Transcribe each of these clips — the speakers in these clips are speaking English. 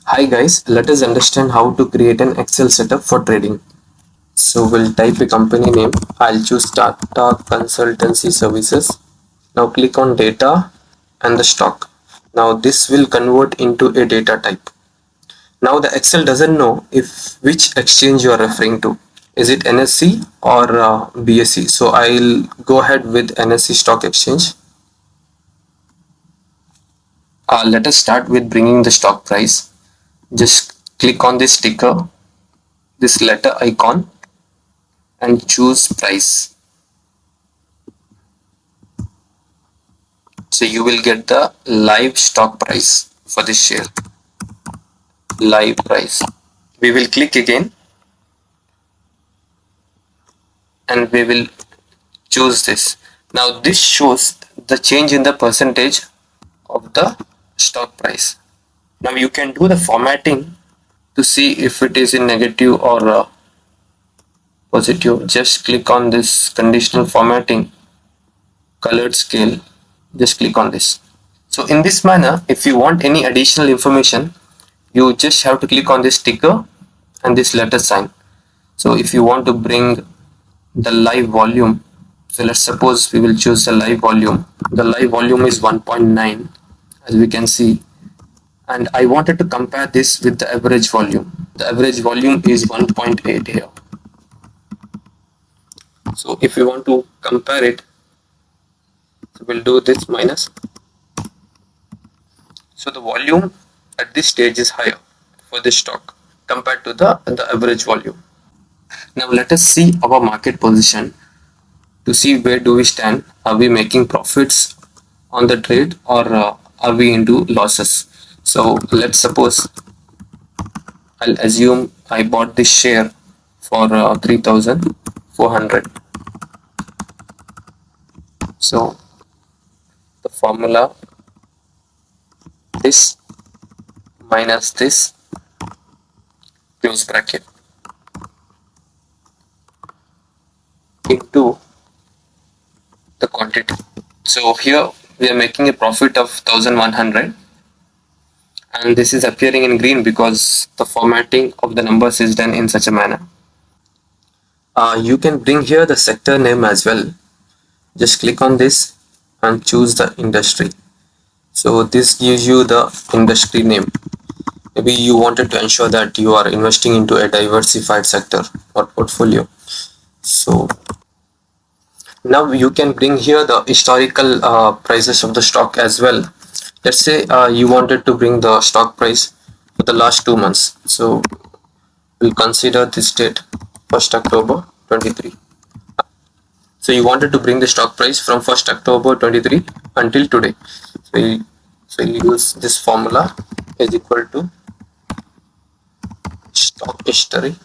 Hi guys, let us understand how to create an Excel setup for trading. So we'll type a company name. I'll choose Tata Consultancy Services. Now click on data and the stock. Now this will convert into a data type. Now the Excel doesn't know if which exchange you are referring to. Is it NSE or BSE? So I'll go ahead with NSE Stock Exchange. Let us start with bringing the stock price. Just click on this ticker, this letter icon, and choose price. So you will get the live stock price for this share. Live price. We will click again and we will choose this. Now this shows the change in the percentage of the stock price. Now you can do the formatting to see if it is in negative or positive. Just click on this conditional formatting, colored scale. Just click on this. So in this manner, if you want any additional information, you just have to click on this ticker and this letter sign. So if you want to bring the live volume, so let's suppose we will choose the live volume. The live volume is 1.9 as we can see, and I wanted to compare this with the average volume. The average volume is 1.8 here. So if you want to compare it, so we'll do this minus. So the volume at this stage is higher for this stock compared to the average volume. Now let us see our market position to see where do we stand. Are we making profits on the trade or are we into losses? So let's suppose I'll assume I bought this share for 3,400. So the formula, this minus this, close bracket, into the quantity. So here we are making a profit of 1,100, and this is appearing in green because the formatting of the numbers is done in such a manner. You can bring here the sector name as well. Just click on this and choose the industry. So this gives you the industry name. Maybe you wanted to ensure that you are investing into a diversified sector or portfolio. So now you can bring here the historical prices of the stock as well. Let's say you wanted to bring the stock price for the last 2 months. So we'll consider this date, 1st October 23. So you wanted to bring the stock price from 1st October 23 until today. So you use this formula is equal to stock history.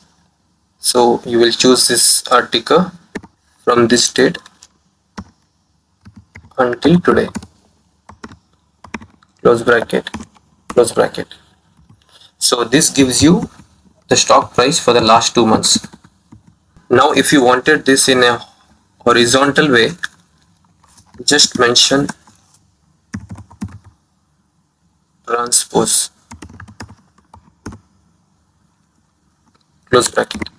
So you will choose this ticker from this date until today. Close bracket, close bracket. So this gives you the stock price for the last 2 months. Now if you wanted this in a horizontal way, just mention transpose, close bracket.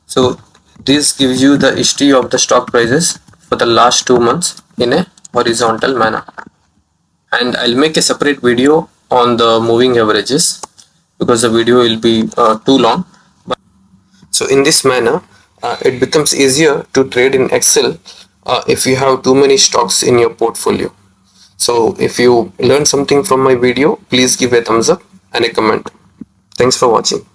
So this gives you the history of the stock prices for the last 2 months in a horizontal manner. And I'll make a separate video on the moving averages because the video will be too long. So in this manner, it becomes easier to trade in Excel if you have too many stocks in your portfolio. So if you learned something from my video, please give a thumbs up and a comment. Thanks for watching.